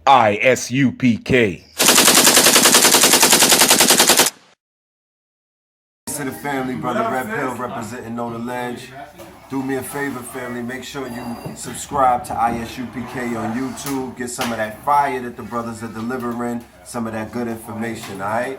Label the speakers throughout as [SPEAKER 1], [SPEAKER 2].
[SPEAKER 1] I.S.U.P.K.
[SPEAKER 2] To the family, brother Rep Hill representing On the Ledge. Do me a favor, family, make sure you subscribe to I.S.U.P.K. on YouTube. Get some of that fire that the brothers are delivering, some of that good information, alright?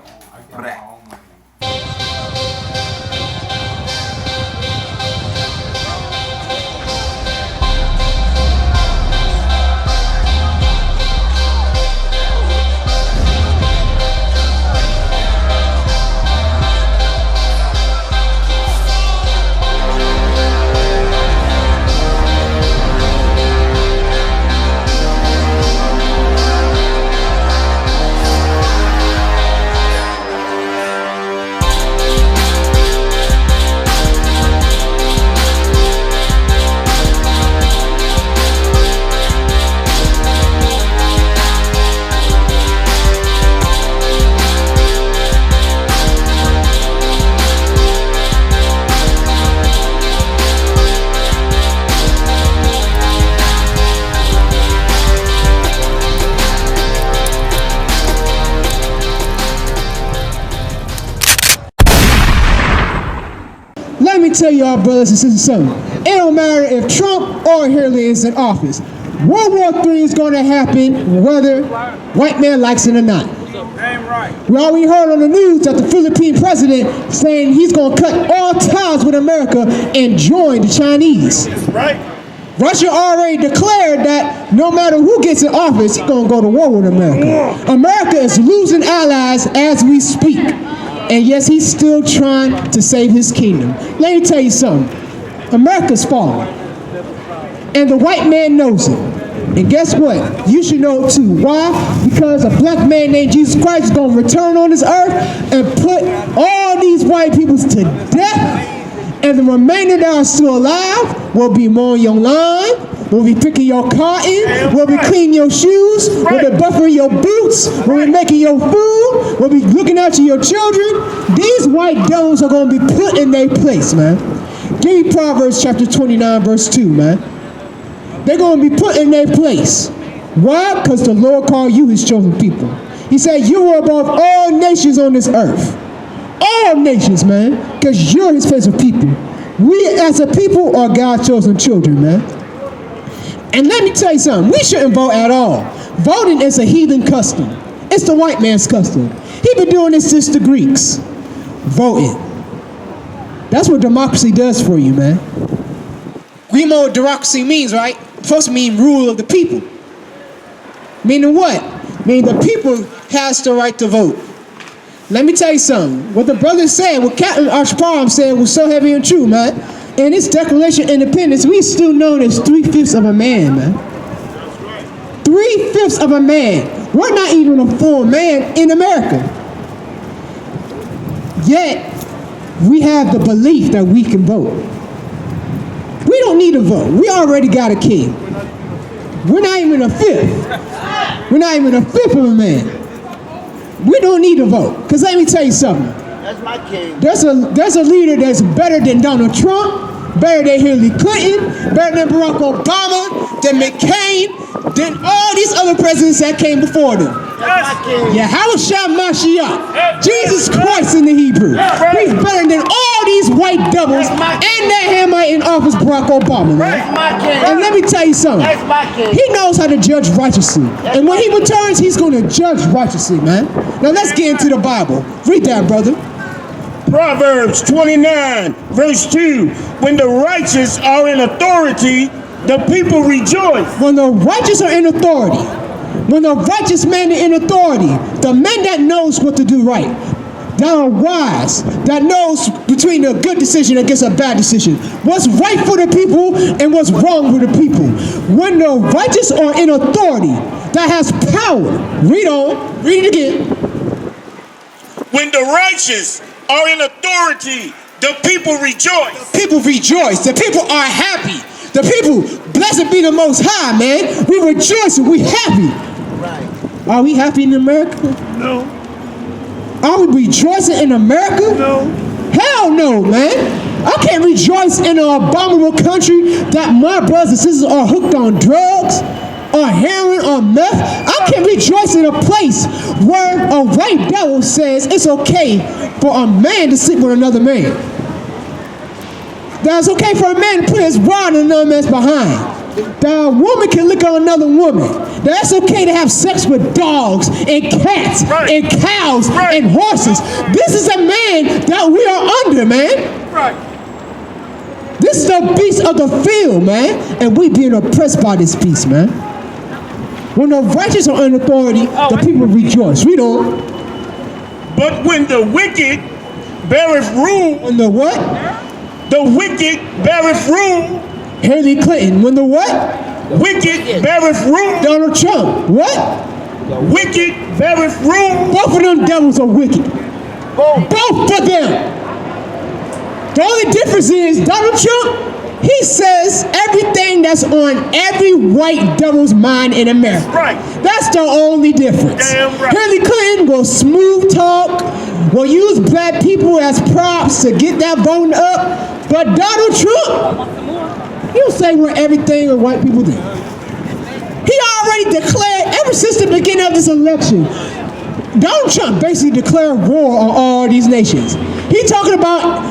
[SPEAKER 3] Let me tell y'all, brothers and sisters, something. It don't matter if Trump or Hillary is in office. World War III is going to happen whether white man likes it or not. We already heard on the news that the Philippine president saying he's going to cut all ties with America and join the Chinese. Russia already declared that no matter who gets in office, he's going to go to war with America. America is losing allies as we speak. And yes, he's still trying to save his kingdom. Let me tell you something. America's falling. And the white man knows it. And guess what? You should know it too. Why? Because a black man named Jesus Christ is going to return on this earth and put all these white people to death. And the remainder that are still alive will be mowing your lawn, will be picking your cotton, will be cleaning your shoes, will be buffering your boots, will be making your food, will be looking after your children. These white devils are going to be put in their place, man. Give me Proverbs chapter 29, verse 2, man. They're going to be put in their place. Why? Because the Lord called you his chosen people. He said, you are above all nations on this earth. All nations, man, because you're his faithful people. We as a people are God's chosen children, man. And let me tell you something, we shouldn't vote at all. Voting is a heathen custom. It's the white man's custom. He's been doing this since the Greeks. Voting. That's what democracy does for you, man. We know what democracy means, right? It's supposed to mean rule of the people. Meaning what? Meaning the people has the right to vote. Let me tell you something. What the brother said, what Captain Archparam said was so heavy and true, man. In this Declaration of Independence, we still known as 3/5 of a man, man. 3/5 of a man. We're not even a full man in America. Yet, we have the belief that we can vote. We don't need to vote. We already got a king. We're not even a fifth. We're not even a fifth of a man. We don't need to vote. Because let me tell you something.
[SPEAKER 4] That's my king.
[SPEAKER 3] There's a leader that's better than Donald Trump, better than Hillary Clinton, better than Barack Obama, than McCain, than all these other presidents that came before them.
[SPEAKER 4] That's my king.
[SPEAKER 3] Yahushua, Jesus Christ in the Hebrew. He's better than all these white devils and that Hamite in office, Barack Obama, man.
[SPEAKER 4] That's my king.
[SPEAKER 3] And let me tell you something.
[SPEAKER 4] That's my king.
[SPEAKER 3] He knows how to judge righteously. And when he returns, he's going to judge righteously, man. Now let's get into the Bible. Read that, brother.
[SPEAKER 5] Proverbs 29, verse 2. When the righteous are in authority, the people rejoice.
[SPEAKER 3] When the righteous are in authority, when the righteous man is in authority, the man that knows what to do right, that are wise, that knows between a good decision against a bad decision, what's right for the people and what's wrong for the people. When the righteous are in authority, that has power. Read on. Read it again.
[SPEAKER 5] When the righteous are in authority, the people rejoice.
[SPEAKER 3] The people rejoice. The people are happy. The people, blessed be the Most High, man. We rejoice and we happy.
[SPEAKER 4] Right.
[SPEAKER 3] Are we happy in America?
[SPEAKER 5] No.
[SPEAKER 3] Are we rejoicing in America?
[SPEAKER 5] No.
[SPEAKER 3] Hell no, man. I can't rejoice in an abominable country that my brothers and sisters are hooked on drugs, or heroin, or meth. I can't rejoice in a place where a white devil says it's okay for a man to sleep with another man. That it's okay for a man to put his rod in another man's behind. That a woman can lick on another woman. That it's okay to have sex with dogs and cats and cows and horses. This is a man that we are under, man. This is the beast of the field, man. And we being oppressed by this beast, man. When the righteous are in authority, the people rejoice. We don't.
[SPEAKER 5] But when the wicked beareth rule,
[SPEAKER 3] When the what?
[SPEAKER 5] the wicked beareth rule,
[SPEAKER 3] Hillary Clinton. When the what?
[SPEAKER 5] wicked beareth rule,
[SPEAKER 3] Donald Trump. What?
[SPEAKER 5] wicked beareth rule.
[SPEAKER 3] Both of them devils are wicked. Both of them. The only difference is Donald Trump, he says everything that's on every white devil's mind in America.
[SPEAKER 5] Right.
[SPEAKER 3] That's the only difference.
[SPEAKER 5] Damn right.
[SPEAKER 3] Hillary Clinton will smooth talk, will use black people as props to get that vote up. But Donald Trump, he'll say what everything that white people do. He already declared, ever since the beginning of this election, Donald Trump basically declared war on all these nations. He's talking about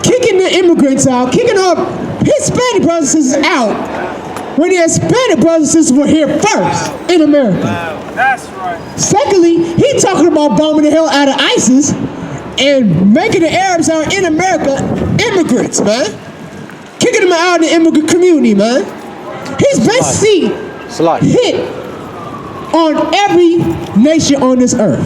[SPEAKER 3] kicking the immigrants out, kicking our Hispanic brothers and sisters out, when the Hispanic brothers and sisters were here first in America.
[SPEAKER 1] That's right.
[SPEAKER 3] Secondly, he's talking about bombing the hell out of ISIS and making the Arabs out in America immigrants, man. Kicking them out of the immigrant community, man. He's basically hit on every nation on this earth.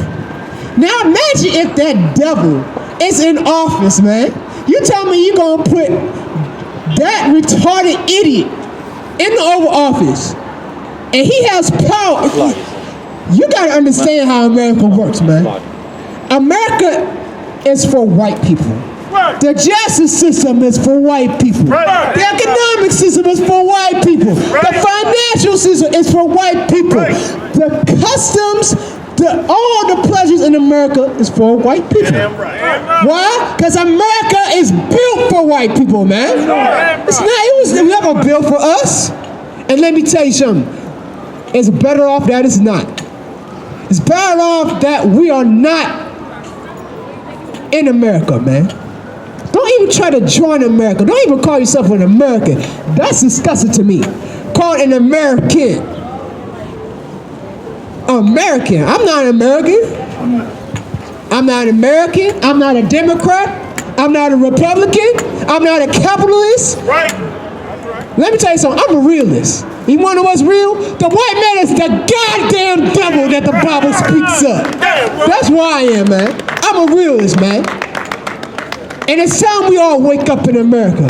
[SPEAKER 3] Now imagine if that devil is in office, man. You tell me you're gonna put that retarded idiot in the Oval Office and he has power. You gotta understand how America works, man. America is for white people. The justice system is for white people. The economic system is for white people. The financial system is for white people. The customs, all the pleasures in America is for white people. Why? Because America is built for white people, man. It's not. It was never built for us. And let me tell you something. It's better off that it's not. It's better off that we are not in America, man. Don't even try to join America. Don't even call yourself an American. That's disgusting to me. Call it an American. American. I'm not an American. I'm not an American. I'm not a Democrat. I'm not a Republican. I'm not a capitalist. Let me tell you something. I'm a realist. You want to know what's real? The white man is the goddamn devil that the Bible speaks of. That's why I am, man. I'm a realist, man. And it's time we all wake up in America.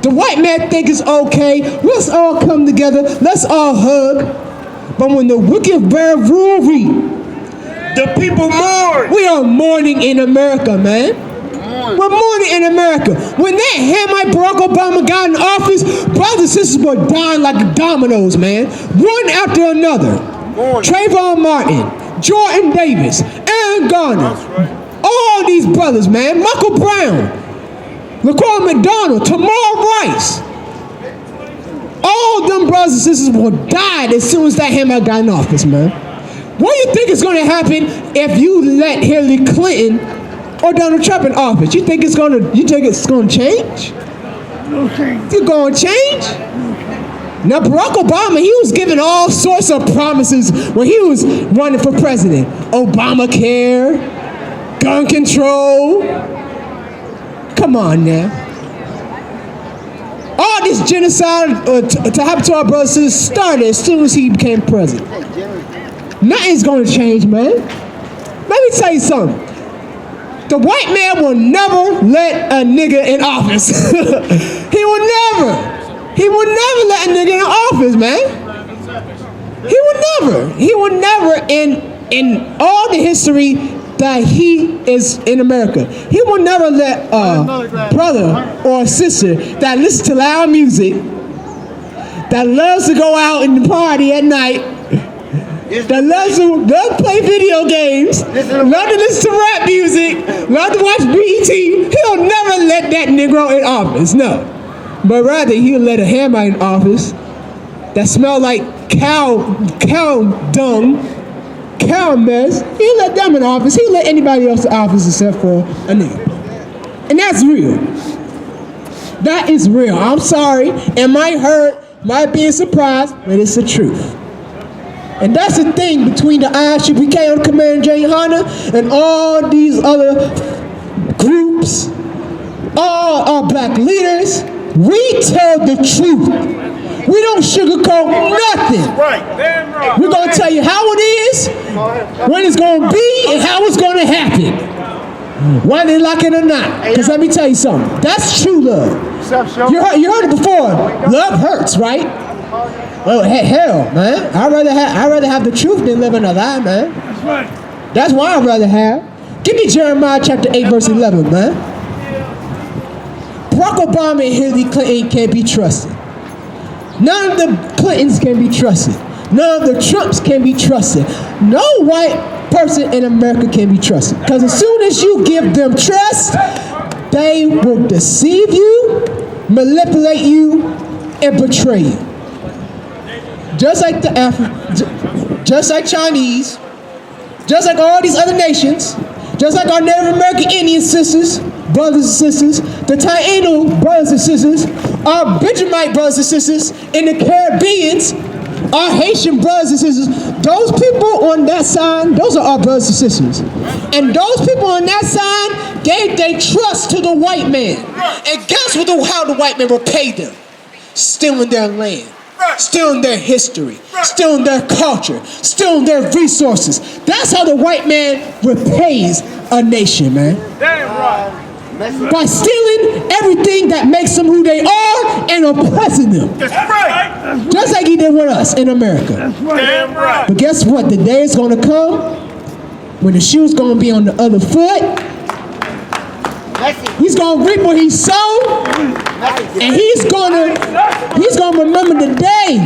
[SPEAKER 3] The white man think it's okay. Let's all come together. Let's all hug. But when the wicked bear rule,
[SPEAKER 5] The people mourn.
[SPEAKER 3] we are mourning in America, man. We're mourning in America. When that Hamite Barack Obama got in office, brothers and sisters were dying like dominoes, man. One after another. Trayvon Martin, Jordan Davis, Aaron Garner. All these brothers, man. Michael Brown, LaQuan McDonald, Tamar Rice. All them brothers and sisters will die as soon as that Hamite got in office, man. What do you think is going to happen if you let Hillary Clinton or Donald Trump in office? You think it's going to change? It's going to change? Now, Barack Obama, he was giving all sorts of promises when he was running for president. Obamacare, gun control. Come on now. All this genocide to happen to our brothers and sisters started as soon as he became president. Nothing's going to change, man. Let me tell you something. The white man will never let a nigga in office. He will never let a nigga in office, man. He will never in all the history that he is in America. He will never let a brother or a sister that listens to loud music, that loves to go out and party at night, that loves to play video games, love to listen to rap music, love to watch BET. He'll never let that Negro in office, no. But rather, he'll let a Hamite in office that smell like cow dung cow mess, he'll let them in office. He'll let anybody else in office except for a nigga. And that's real. That is real. I'm sorry. It might hurt, might be a surprise, but it's the truth. And that's the thing between the I.S.U.P.K on Command GEN.YAHANNA and all these other groups, all our black leaders. We tell the truth. We don't sugarcoat nothing.
[SPEAKER 5] Right. Damn right.
[SPEAKER 3] We're going to tell you how it is, when it's going to be, and how it's going to happen. Whether they like it or not. Because let me tell you something. That's true love. You heard it before. Love hurts, right? Well, hell, man. I'd rather have the truth than live in a lie, man.
[SPEAKER 5] That's right.
[SPEAKER 3] That's what I'd rather have. Give me Jeremiah chapter 8, verse 11, man. Barack Obama and Hillary Clinton can't be trusted. None of the Clintons can be trusted. None of the Trumps can be trusted. No white person in America can be trusted. Because as soon as you give them trust, they will deceive you, manipulate you, and betray you. Just like just like Chinese, just like all these other nations, just like our Native American Indian sisters, brothers and sisters, the Taino brothers and sisters, our Benjamite brothers and sisters, in the Caribbeans, our Haitian brothers and sisters, those people on that side, those are our brothers and sisters. And those people on that side gave their trust to the white man. And guess what how the white man repaid them? Stealing their land. Stealing their history, stealing their culture, stealing their resources. That's how the white man repays a nation, man.
[SPEAKER 5] Damn right.
[SPEAKER 3] By stealing everything that makes them who they are and oppressing them.
[SPEAKER 5] That's right.
[SPEAKER 3] Just like he did with us in America.
[SPEAKER 5] Damn right.
[SPEAKER 3] But guess what? The day is going to come when the shoe's going to be on the other foot. He's going to reap what he sowed. And he's gonna remember the day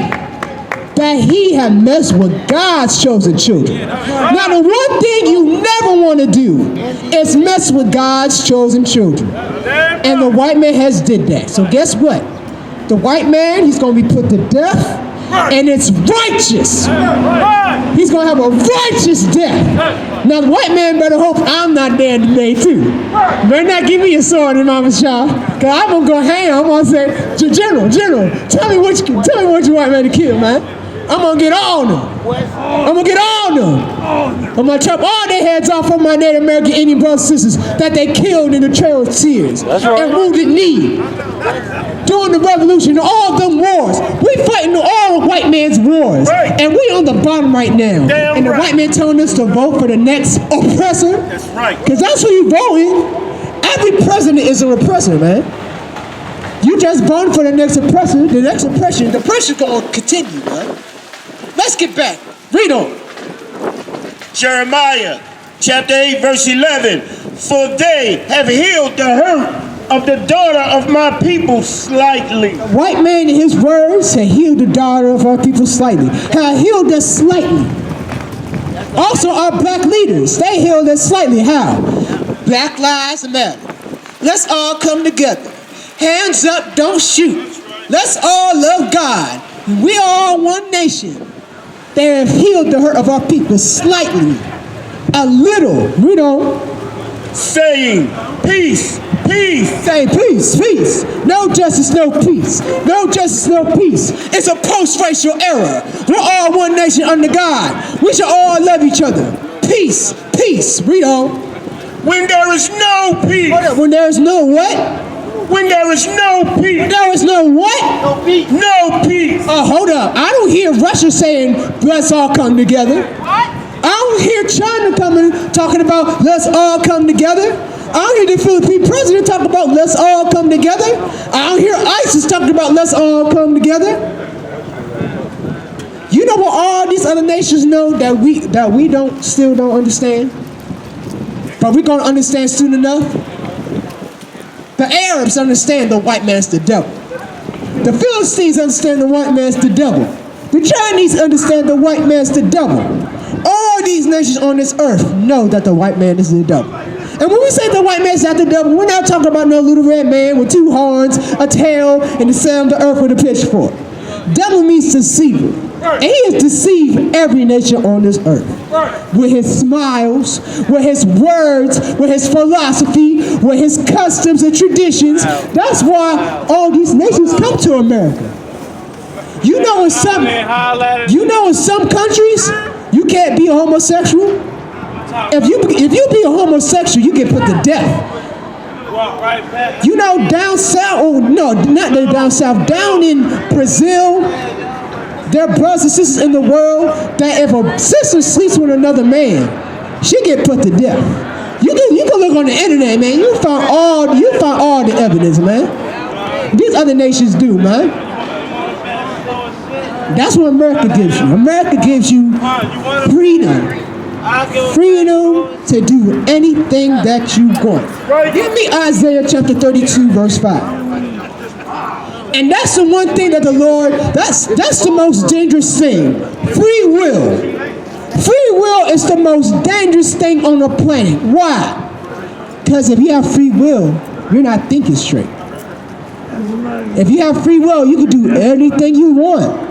[SPEAKER 3] that he had messed with God's chosen children. Now the one thing you never want to do is mess with God's chosen children. And the white man has did that. So guess what? The white man, he's gonna be put to death. And it's righteous. He's gonna have a righteous death. Now the white man better hope I'm not dead today too. Better not give me a sword in Mama Shaw, cause I'm gonna go ham. I'm gonna say, General, tell me what you white man to kill, man. I'm gonna get all of them. I'm gonna get all of them. I'm gonna chop all their heads off from my Native American Indian brothers and sisters that they killed in the Trail of Tears and Wounded Knee. During the revolution, all them wars. We fighting all white man's wars.
[SPEAKER 5] Right.
[SPEAKER 3] And we on the bottom right now.
[SPEAKER 5] Damn
[SPEAKER 3] and the
[SPEAKER 5] right.
[SPEAKER 3] white man telling us to vote for the next oppressor.
[SPEAKER 5] That's right.
[SPEAKER 3] Because that's who you voting. Every president is a repressor, man. You just voting for the next oppressor. The next oppression, the oppression's going to continue, man. Let's get back. Read on.
[SPEAKER 5] Jeremiah chapter 8 verse 11. For they have healed the hurt of the daughter of my people slightly.
[SPEAKER 3] White man in his words had healed the daughter of our people slightly. Had healed us slightly. Also our black leaders, they healed us slightly. How? Black Lives Matter. Let's all come together. Hands up, don't shoot. Let's all love God. We are all one nation. They have healed the hurt of our people slightly. A little. Read on.
[SPEAKER 5] Saying, peace, peace.
[SPEAKER 3] Say peace, peace. No justice, no peace. No justice, no peace. It's a post-racial era. We're all one nation under God. We should all love each other. Peace, peace. Read on.
[SPEAKER 5] When there is no peace.
[SPEAKER 3] When there is no what?
[SPEAKER 5] When there is no peace.
[SPEAKER 3] When there is no what?
[SPEAKER 4] No peace.
[SPEAKER 5] No peace.
[SPEAKER 3] Oh, hold up. I don't hear Russia saying, let's all come together. I don't hear China talking about, let's all come together. I don't hear the Philippine president talk about, let's all come together. I don't hear ISIS talking about, let's all come together. You know what all these other nations know that we still don't understand? But we're going to understand soon enough? The Arabs understand the white man's the devil. The Philistines understand the white man's the devil. The Chinese understand the white man's the devil. All these nations on this earth know that the white man is the devil. And when we say the white man's not the devil, we're not talking about no little red man with 2 horns, a tail, and the center of the earth with a pitchfork. Devil means deceiver. And he has deceived every nation on this earth. With his smiles, with his words, with his philosophy, with his customs and traditions. That's why all these nations come to America. You know in some countries, you can't be a homosexual. If you be a homosexual, you get put to death. You know, down south, oh no, not down south, down in Brazil, there are brothers and sisters in the world that if a sister sleeps with another man, she get put to death. You can look on the internet, man. You find all the evidence, man. These other nations do, man. That's what America gives you. America gives you freedom. Freedom to do anything that you want. Give me Isaiah chapter 32, verse 5. And that's the one thing that the Lord, that's the most dangerous thing. Free will. Free will is the most dangerous thing on the planet. Why? Because if you have free will, you're not thinking straight. If you have free will, you can do anything you want.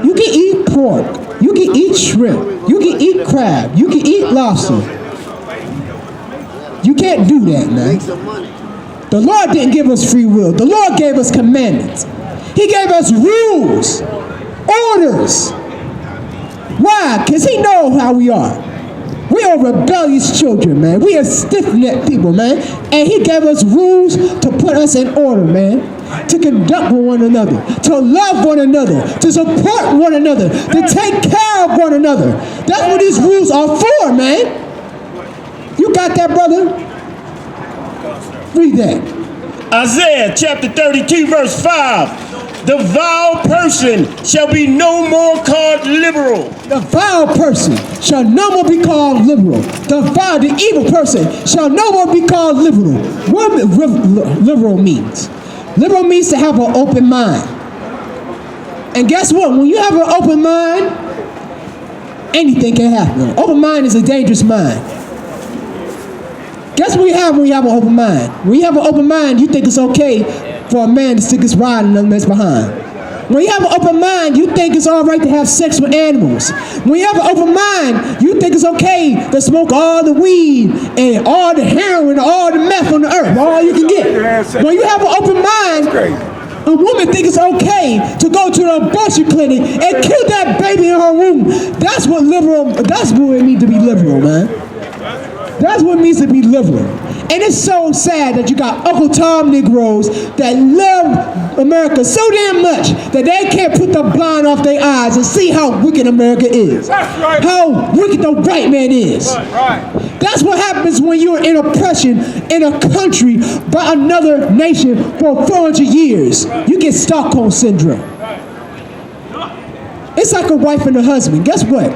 [SPEAKER 3] You can eat pork. You can eat shrimp. You can eat crab. You can eat lobster. You can't do that, man. The Lord didn't give us free will. The Lord gave us commandments. He gave us rules, orders. Why? Because he knows how we are. We are rebellious children, man. We are stiff-necked people, man. And he gave us rules to put us in order, man. To conduct with one another, to love one another, to support one another, to take care of one another. That's what these rules are for, man. You got that, brother? Read that.
[SPEAKER 5] Isaiah chapter 32, verse 5. The vile person shall be no more called liberal.
[SPEAKER 3] The vile person shall no more be called liberal. The evil person shall no more be called liberal. What liberal means? Liberal means to have an open mind. And guess what? When you have an open mind, anything can happen. An open mind is a dangerous mind. Guess what you have when you have an open mind? When you have an open mind, you think it's okay for a man to stick his rod in another man's behind. When you have an open mind, you think it's all right to have sex with animals. When you have an open mind, you think it's okay to smoke all the weed and all the heroin, all the meth on the earth, all you can get. When you have an open mind, a woman thinks it's okay to go to the abortion clinic and kill that baby in her womb. That's what it means to be liberal, man. That's what it means to be liberal. And it's so sad that you got Uncle Tom Negroes that love America so damn much that they can't put the blind off their eyes and see how wicked America is. How wicked the white man is. That's what happens when you're in oppression in a country by another nation for 400 years. You get Stockholm Syndrome. It's like a wife and a husband. Guess what?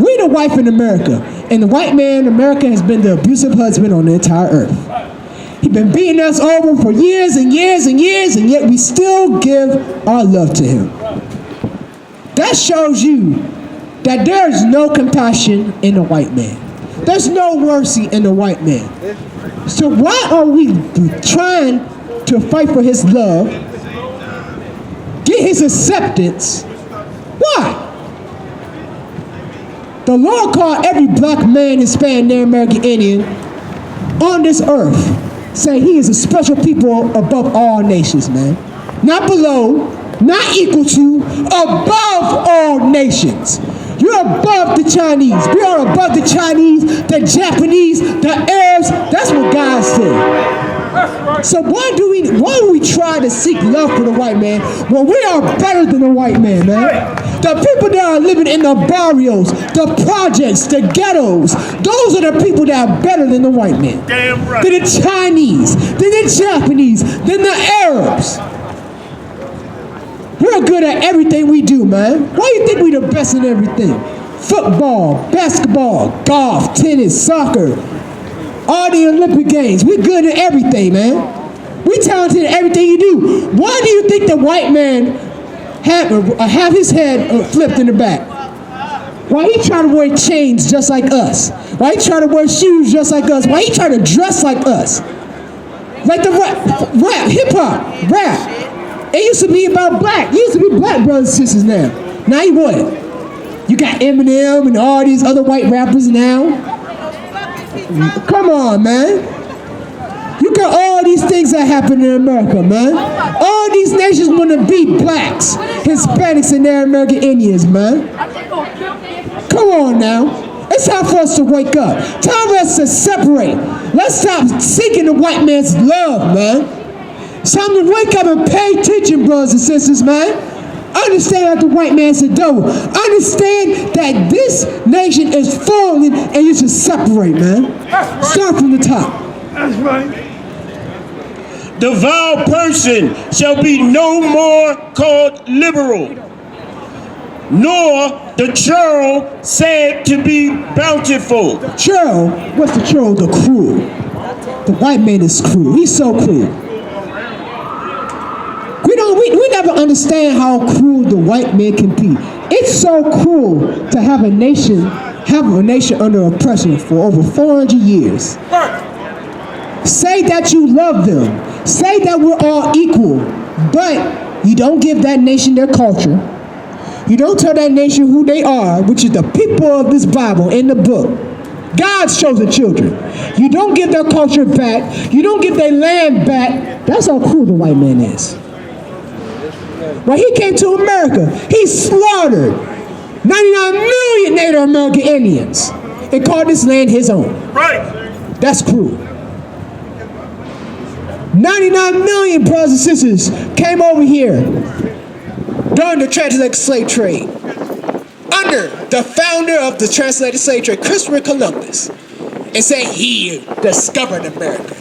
[SPEAKER 3] We the wife in America. And the white man, America, has been the abusive husband on the entire earth. He's been beating us over for years and years and years, and yet we still give our love to him. That shows you that there is no compassion in the white man. There's no mercy in the white man. So why are we trying to fight for his love, get his acceptance? Why? The Lord called every black man, Hispanic, Native American, Indian on this earth, saying he is a special people above all nations, man. Not below, not equal to, above all nations. You're above the Chinese. We are above the Chinese, the Japanese, the Arabs. That's what God said. So why do we try to seek love for the white man when we are better than the white man, man? The people that are living in the barrios, the projects, the ghettos, those are the people that are better than the white man.
[SPEAKER 5] Damn right.
[SPEAKER 3] Than the Chinese, than the Japanese, than the Arabs. We're good at everything we do, man. Why do you think we're the best in everything? Football, basketball, golf, tennis, soccer, all the Olympic Games. We're good at everything, man. We're talented at everything you do. Why do you think the white man have his head flipped in the back? Why he try to wear chains just like us? Why he try to wear shoes just like us? Why he try to dress like us? Like the rap, hip-hop, rap. It used to be about black. It used to be black brothers and sisters now. Now you what? You got Eminem and all these other white rappers now. Come on, man. You got all these things that happen in America, man. All these nations want to beat blacks, Hispanics, and their American Indians, man. Come on now. It's time for us to wake up. Time for us to separate. Let's stop seeking the white man's love, man. It's time to wake up and pay attention, brothers and sisters, man. Understand that the white man's the devil. Understand that this nation is falling and you should separate, man. Start from the top.
[SPEAKER 5] That's right. The vile person shall be no more called liberal, nor the churl said to be bountiful.
[SPEAKER 3] Churl? What's the churl? The cruel. The white man is cruel. He's so cruel. We never understand how cruel the white man can be. It's so cruel to have a nation under oppression for over 400 years. Say that you love them. Say that we're all equal. But you don't give that nation their culture. You don't tell that nation who they are, which is the people of this Bible in the book. God's chosen children. You don't give their culture back. You don't give their land back. That's how cruel the white man is. When he came to America, he slaughtered 99 million Native American Indians and called this land his own.
[SPEAKER 5] Right.
[SPEAKER 3] That's cruel. 99 million brothers and sisters came over here during the transatlantic slave trade under the founder of the transatlantic slave trade, Christopher Columbus, and said he discovered America.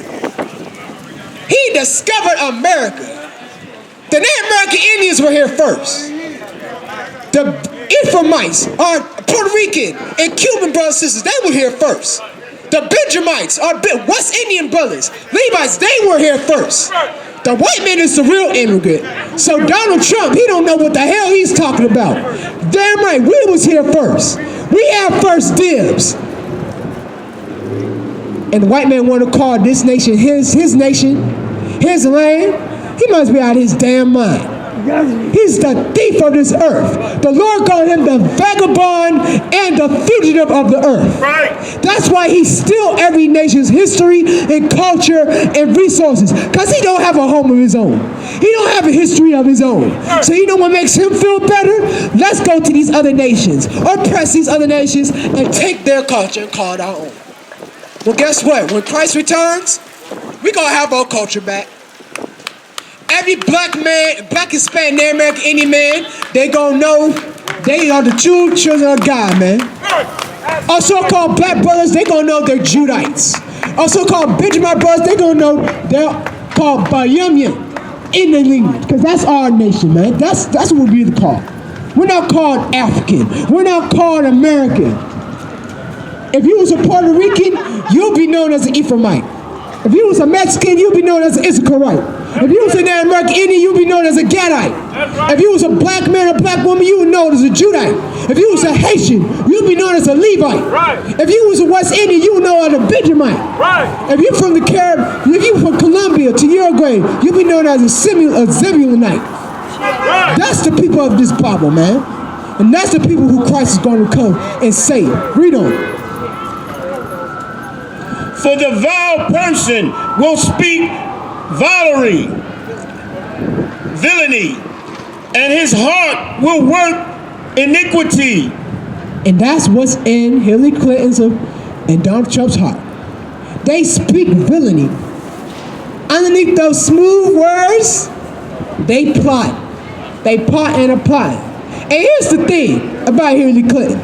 [SPEAKER 3] He discovered America. The Native American Indians were here first. The Ephraimites, our Puerto Rican and Cuban brothers and sisters, they were here first. The Benjamites, our West Indian brothers, Levites, they were here first. The white man is the real immigrant. So Donald Trump, he don't know what the hell he's talking about. Damn right, we was here first. We had first dibs. And the white man want to call this nation his nation, his land. He must be out of his damn mind. He's the thief of this earth. The Lord called him the vagabond and the fugitive of the earth.
[SPEAKER 5] Right.
[SPEAKER 3] That's why he steals every nation's history and culture and resources. Because he don't have a home of his own. He don't have a history of his own. So you know what makes him feel better? Let's go to these other nations, oppress these other nations, and take their culture and call it our own. Well, guess what? When Christ returns, we're going to have our culture back. Every black man, black Hispanic, Native American Indian man, they gonna know they are the true children of God, man. Our so-called black brothers, they gonna know they're Judites. Our so-called Benjamin brothers, they gonna know they're called Bayamian in the language, because that's our nation, man. That's what we're called. We're not called African. We're not called American. If you was a Puerto Rican, you'll be known as an Ephraimite. If you was a Mexican, you'll be known as an Isupk. If you was a Native American Indian, you'd be known as a Gadite. Right. If you was a black man or black woman, you would be known as a Judite. If you was a Haitian, you'd be known as a Levite. Right. If you was a West Indian, you would know as a Benjamite. Right. If you from the Caribbean, if you from Colombia to Uruguay, you'd be known as a Zebulonite. Right. That's the people of this Bible, man. And that's the people who Christ is going to come and save. Read on.
[SPEAKER 5] For the vile person will speak villainy, and his heart will work iniquity.
[SPEAKER 3] And that's what's in Hillary Clinton's and Donald Trump's heart. They speak villainy. Underneath those smooth words, they plot. They plot and apply. And here's the thing about Hillary Clinton.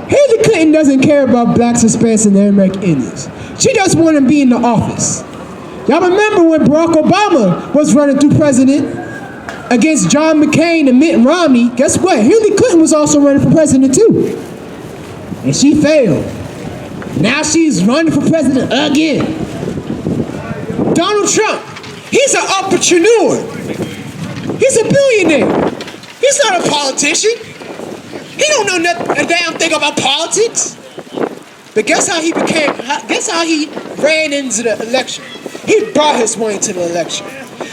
[SPEAKER 3] Hillary Clinton doesn't care about blacks, Hispanics, and Native American Indians. She just wants to be in the office. Y'all remember when Barack Obama was running through president against John McCain and Mitt Romney? Guess what? Hillary Clinton was also running for president too. And she failed. Now she's running for president again. Donald Trump, he's an entrepreneur. He's a billionaire. He's not a politician. He don't know a damn thing about politics. But guess how he ran into the election? He brought his way into the election.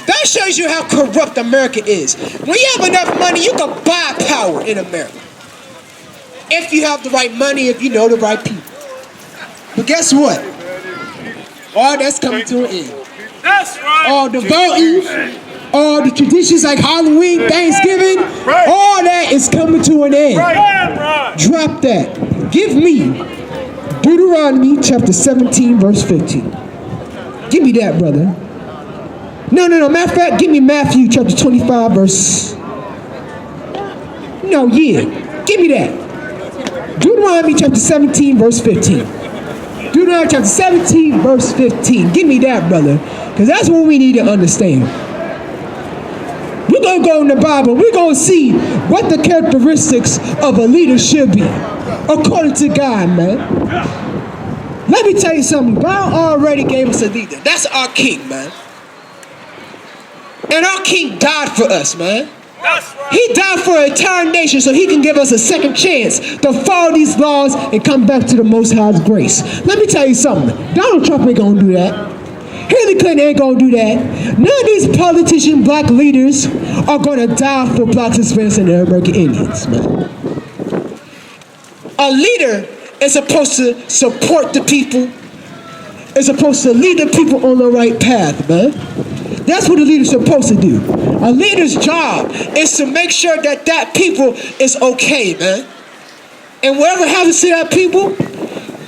[SPEAKER 3] That shows you how corrupt America is. When you have enough money, you can buy power in America. If you have the right money, if you know the right people. But guess what? All that's coming to an end.
[SPEAKER 1] That's right.
[SPEAKER 3] All the voting, all the traditions like Halloween, Thanksgiving, all that is coming to an end. Drop that. Give me Deuteronomy chapter 17, verse 15. Give me that, brother. No. Matter of fact, give me Matthew chapter 25, verse... No, yeah. Give me that. Deuteronomy chapter 17, verse 15. Deuteronomy chapter 17, verse 15. Give me that, brother. Because that's what we need to understand. We're going to go in the Bible. We're going to see what the characteristics of a leader should be. According to God, man. Let me tell you something. God already gave us a leader. That's our king, man. And our king died for us, man. He died for an entire nation so he can give us a second chance to follow these laws and come back to the Most High's grace. Let me tell you something. Donald Trump ain't gonna do that. Hillary Clinton ain't gonna do that. None of these politician black leaders are gonna die for blacks, Hispanics, and American Indians, man. A leader is supposed to support the people. Is supposed to lead the people on the right path, man. That's what a leader's supposed to do. A leader's job is to make sure that that people is okay, man. And whatever happens to that people,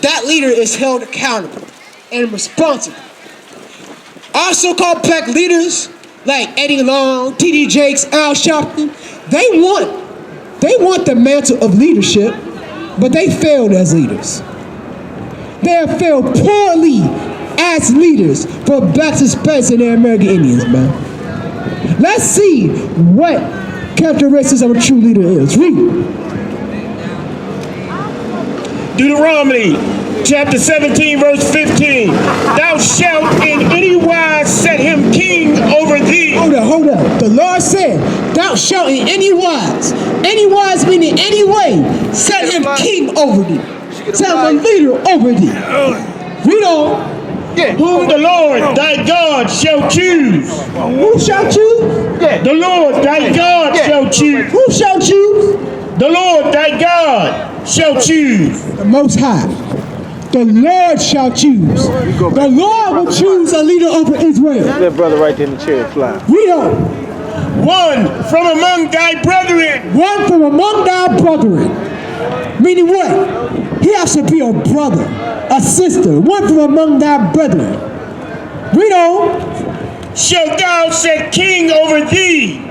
[SPEAKER 3] that leader is held accountable and responsible. Our so-called black leaders, like Eddie Long, T.D. Jakes, Al Sharpton, they want the mantle of leadership, but they failed as leaders. They have failed poorly as leaders for blacks, Hispanics, and American Indians, man. Let's see what characteristics of a true leader is. Read.
[SPEAKER 5] Deuteronomy chapter 17, verse 15. Thou shalt in any wise set him king over thee.
[SPEAKER 3] Hold up. The Lord said, thou shalt in any wise meaning any way, set him king over thee. Set him a leader over thee. Read on.
[SPEAKER 5] Whom the Lord thy God shall choose.
[SPEAKER 3] Who shall choose?
[SPEAKER 5] The Lord thy God shall choose.
[SPEAKER 3] Who shall choose?
[SPEAKER 5] The Lord thy God shall choose.
[SPEAKER 3] The Most High. The Lord shall choose. The Lord will choose a leader over Israel.
[SPEAKER 4] That brother right there in the chair fly.
[SPEAKER 3] Read on.
[SPEAKER 5] One from among thy brethren.
[SPEAKER 3] One from among thy brethren. Meaning what? He has to be a brother, a sister, one from among thy brethren. Read on.
[SPEAKER 5] Shalt thou set king over thee.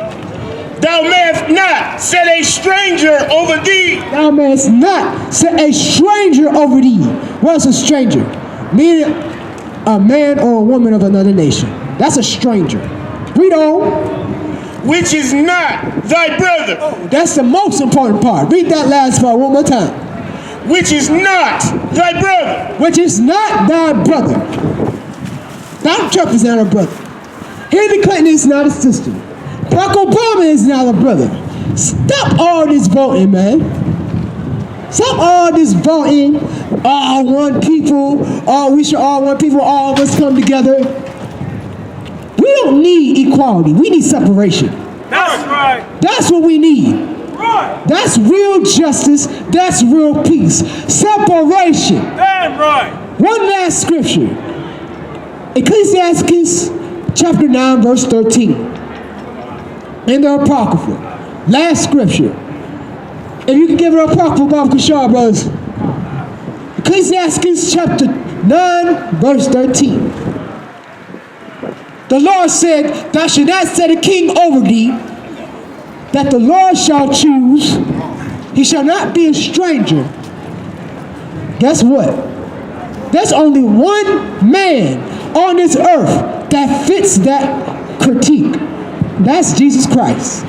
[SPEAKER 5] Thou mayest not set a stranger over thee.
[SPEAKER 3] Thou mayest not set a stranger over thee. What's a stranger? Meaning a man or a woman of another nation. That's a stranger. Read on.
[SPEAKER 5] Which is not thy brother.
[SPEAKER 3] That's the most important part. Read that last part one more time.
[SPEAKER 5] Which is not thy brother.
[SPEAKER 3] Which is not thy brother. Donald Trump is not a brother. Hillary Clinton is not a sister. Barack Obama is not a brother. Stop all this voting, man. Stop all this voting. All one people. We should all one people. All of us come together. We don't need equality. We need separation.
[SPEAKER 1] That's right.
[SPEAKER 3] That's what we need.
[SPEAKER 1] Right.
[SPEAKER 3] That's real justice. That's real peace. Separation.
[SPEAKER 1] Damn right.
[SPEAKER 3] One last scripture. Ecclesiastes chapter 9, verse 13. In the Apocrypha. Last scripture. If you can give it an Apocrypha, Bob Kashar, brothers. Ecclesiastes chapter 9, verse 13. The Lord said, thou shalt not set a king over thee, that the Lord shall choose. He shall not be a stranger. Guess what? There's only one man on this earth that fits that critique. That's Jesus Christ.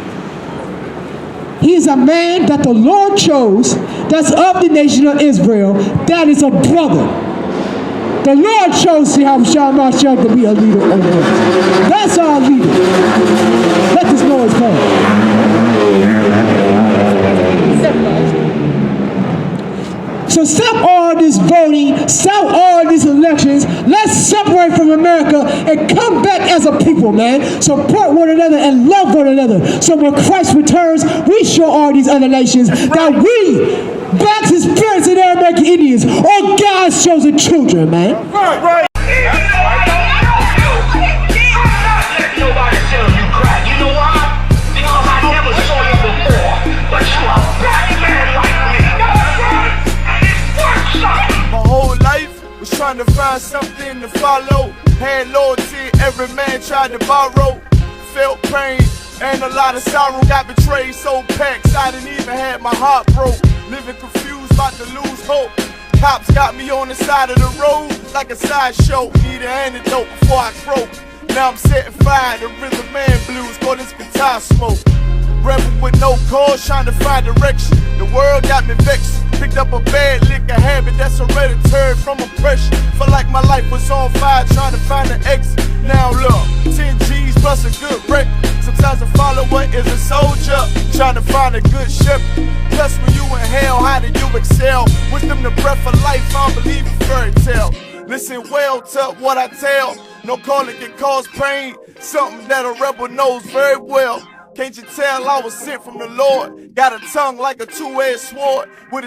[SPEAKER 3] He is a man that the Lord chose, that's of the nation of Israel, that is a brother. The Lord chose Shalom to be a leader over us. That's our leader. Let this noise come. So stop all this voting, stop all these elections. Let's separate from America and come back as a people, man. Support one another and love one another. So when Christ returns, we show all these other nations that we, blacks, Hispanics, and American Indians, are God's chosen children, man.
[SPEAKER 1] Right.
[SPEAKER 6] Trying to find something to follow. Had loyalty, every man tried to borrow. Felt pain and a lot of sorrow. Got betrayed, so packed, I didn't even have my heart broke. Living confused, about to lose hope. Cops got me on the side of the road like a sideshow. Need an antidote before I croak. Now I'm setting fire to rhythm man blues, call this guitar smoke. Rebel with no cause, trying to find direction. The world got me vexed. Picked up a bad liquor habit that's hereditary from oppression. Felt like my life was on fire, trying to find an exit. Now look, 10 G's plus a good wreck. Sometimes a follower is a soldier, trying to find a good shepherd. Plus when you in hell, how do you excel? Wisdom the breath of life, I don't believe in fairy tale. Listen well to what I tell. No calling can cause pain, something that a rebel knows very well. Can't you tell I was sent from the Lord? Got a tongue like a two-edged sword with